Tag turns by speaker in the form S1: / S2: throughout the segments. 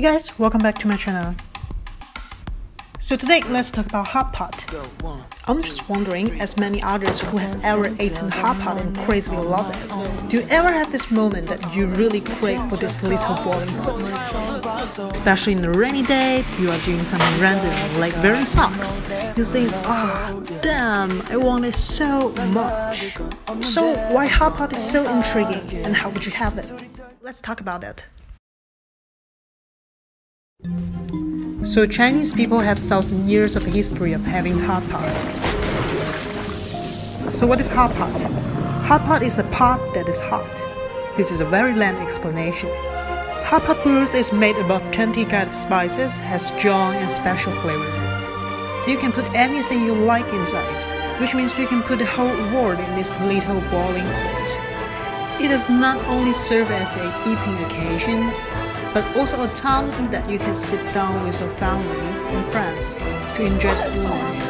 S1: Hey guys, welcome back to my channel. So today let's talk about hot pot. I'm just wondering, as many others who has ever eaten hot pot and crazily love it, do you ever have this moment that you really crave for this little boiling food? Especially in a rainy day, you are doing something random like wearing socks. You think, damn, I want it so much. So why hot pot is so intriguing and how would you have it? Let's talk about that. So Chinese people have thousand years of history of having hot pot. So what is hot pot? Hot pot is a pot that is hot. This is a very lame explanation. Hot pot broth is made above 20 kinds of spices, has strong and special flavor. You can put anything you like inside, which means you can put the whole world in this little boiling pot. It does not only serve as a eating occasion, but also a time that you can sit down with your family and friends to enjoy that warmth.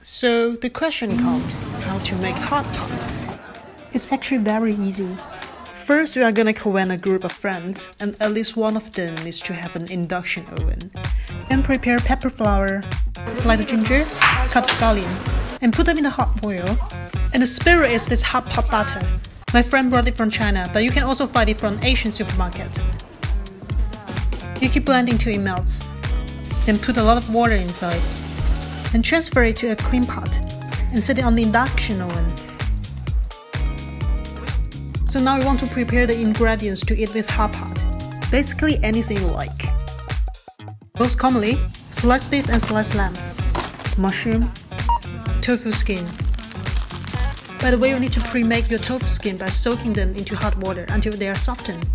S1: So the question comes, how to make hot pot? It's actually very easy. First, you are gonna convene a group of friends, and at least one of them needs to have an induction oven. Then prepare pepper flour, slice ginger, cut scallion, and put them in the hot oil. And the spirit is this hot pot butter. My friend brought it from China, but you can also find it from Asian supermarket. You keep blending till it melts. Then put a lot of water inside. And transfer it to a clean pot and set it on the induction oven. So now you want to prepare the ingredients to eat with hot pot. Basically anything you like. Most commonly, sliced beef and sliced lamb, mushroom, tofu skin. By the way, you need to pre-make your tofu skin by soaking them into hot water until they are softened.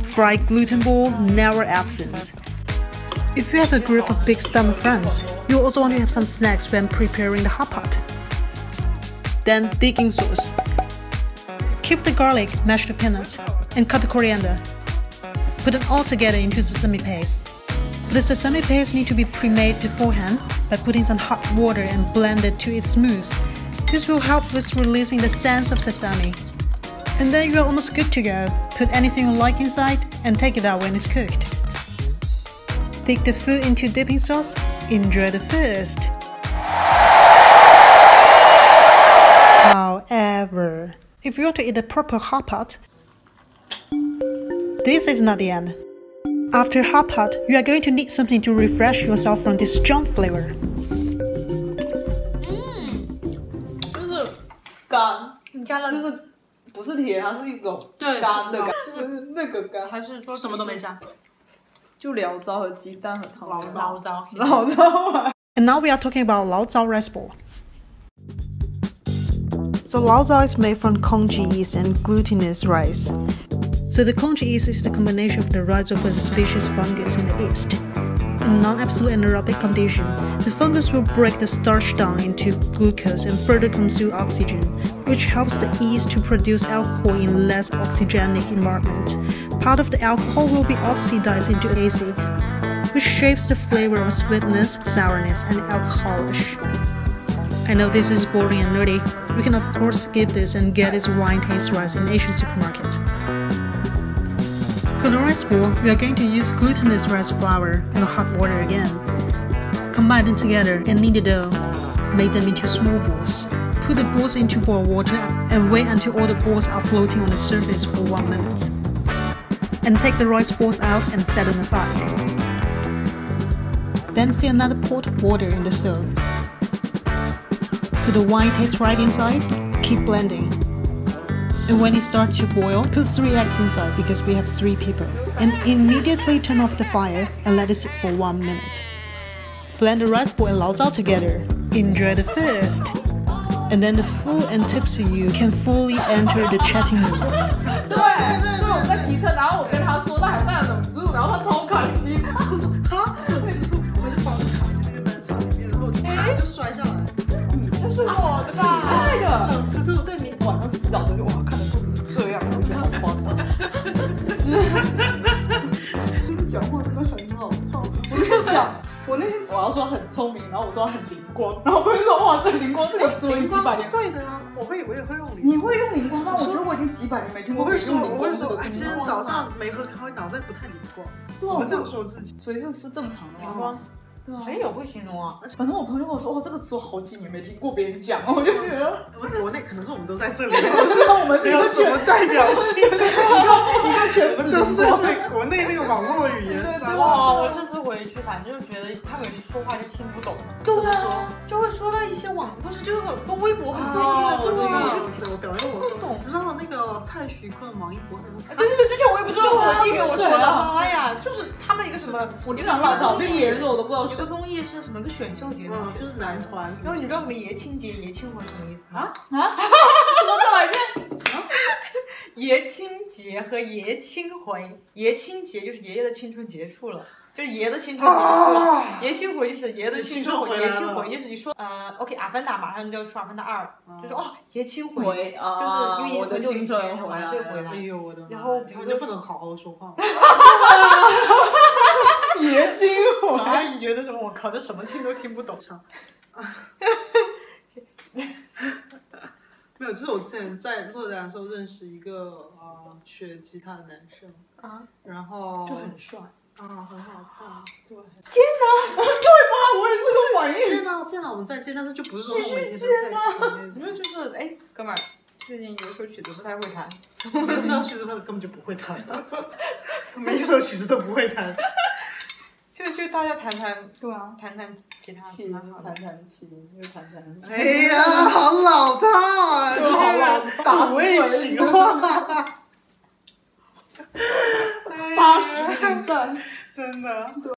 S1: Fried gluten ball never absent. If you have a group of big stomach friends, you also want to have some snacks when preparing the hot pot. Then dipping sauce. Keep the garlic, mash the peanuts, and cut the coriander. Put them all together into sesame paste. The sesame paste needs to be pre-made beforehand by putting some hot water and blend it till it's smooth. This will help with releasing the sense of sesame. And then you are almost good to go. Put anything you like inside and take it out when it's cooked. Dip the food into dipping sauce. Enjoy the feast. However, if you want to eat a proper hot pot, this is not the end. After hot pot, you are going to need something to refresh yourself from this strong flavor.
S2: 你加了
S3: 就是不是甜，它是一种干的感，就是那个干，
S2: 还是说
S1: 什么都没加，
S3: 就醪糟和鸡蛋和汤。
S2: 醪糟。
S1: And now we are talking about 醪糟 rice ball. So 醪糟 is made from congee yeast and glutinous rice. So the congee yeast is the combination of the rhizopus species fungus in the yeast. In non-absolute anaerobic condition, the fungus will break the starch down into glucose and further consume oxygen, which helps the yeast to produce alcohol in less oxygenic environment. Part of the alcohol will be oxidized into acid, which shapes the flavor of sweetness, sourness, and alcoholish. I know this is boring and nerdy. You can of course skip this and get this wine taste rice in Asian supermarket. For the rice ball, we are going to use glutinous rice flour and hot water again. Combine them together and knead the dough. Make them into small balls. Put the balls into boiled water and wait until all the balls are floating on the surface for 1 minute. And take the rice balls out and set them aside. Then see another pot of water in the stove. Put the wine taste right inside. Keep blending. And when it starts to boil, put 3 eggs inside because we have 3 people. And immediately turn off the fire and let it sit for 1 minute. Blend the rice ball and 醪糟 together. Enjoy the feast. And then the full and tipsy you can fully enter the chatting mood.
S3: 对，我们在骑车，然后我跟他说那海带冷吃醋，然后他超开心。
S1: 我说哈，冷吃醋，我就把我卡进那个冷藏里面，然后我就摔下来。
S3: 就是我的吧？对的。
S1: 冷吃醋，对你
S3: 晚上洗澡的时候，哇，看的肚子是这样，我觉得好夸张。讲话真的很好笑。我跟你讲，我那天我要说很聪明，然后我说很灵光，然后我就说哇，这灵光这个词我已经几百年。
S1: 对的啊，我也会用灵光。
S3: 你会用灵光吗？我觉得我已经个几百年没听过。
S1: 我会说，
S3: 今
S1: 天早上没喝咖啡，脑袋不太灵光。我们这样说自己，
S3: 所以是正常的吗？对啊，
S2: 有会形容啊。
S3: 反正我朋友跟我说，哇，这个词我好几年没听过别人讲，我就觉得
S1: 国内可能是我们都在这里，
S3: 我们
S1: 没有什么代表性，一
S3: 个圈子
S1: 都是在国内那个网络语言。
S2: 哇，我这次回去，反正就觉得他们有些说话就听不懂。
S3: 对啊，
S2: 就会说到一些不是就是跟微博很接近的词
S1: 语。我表妹我说，
S2: 懂，
S1: 知道那个蔡徐坤王一博什么？
S2: 对，之前我也不知道，我弟给我说的。妈呀，就是他们一个什么，我领导老早被野肉，我都不知道。有个综艺是什么个选秀节目，
S1: 就是男团。
S2: 然后你知道什么爷青节、爷青回什么意思吗？
S3: 什么？再来一遍。
S2: 爷青节和爷青回，爷青节就是爷爷的青春结束了。就是爷的青春结束了，爷青回就是爷的青春回，爷青回就是你说OK，阿凡达马上就要出阿凡达2，就说爷青回，就是因为很久以前马上就回来。
S1: 哎呦我的妈！
S2: 然后比如说
S1: 就不能好好说话。
S3: 爷青回，
S2: 阿姨觉得什么？我靠，这什么听都听不懂。
S1: 没有，就是我之前在洛阳的时候认识一个学吉他的男生然后
S3: 就很帅。
S1: 很好看，对。
S3: 见啊，对吧？我也是个反应。
S1: 见了，我们再见，但是就不是说每天都在见那种。
S2: 你说就是哥们儿，最近有首曲子不太会弹，
S1: 有首曲子根本就不会弹，每首曲子都不会弹。
S2: 就大家弹，
S3: 对啊，
S2: 弹吉他，
S3: 弹琴，又弹。
S1: 哎呀，好老套啊！
S3: 就好老，
S1: 土味情话。
S3: 80年代，
S1: 真的。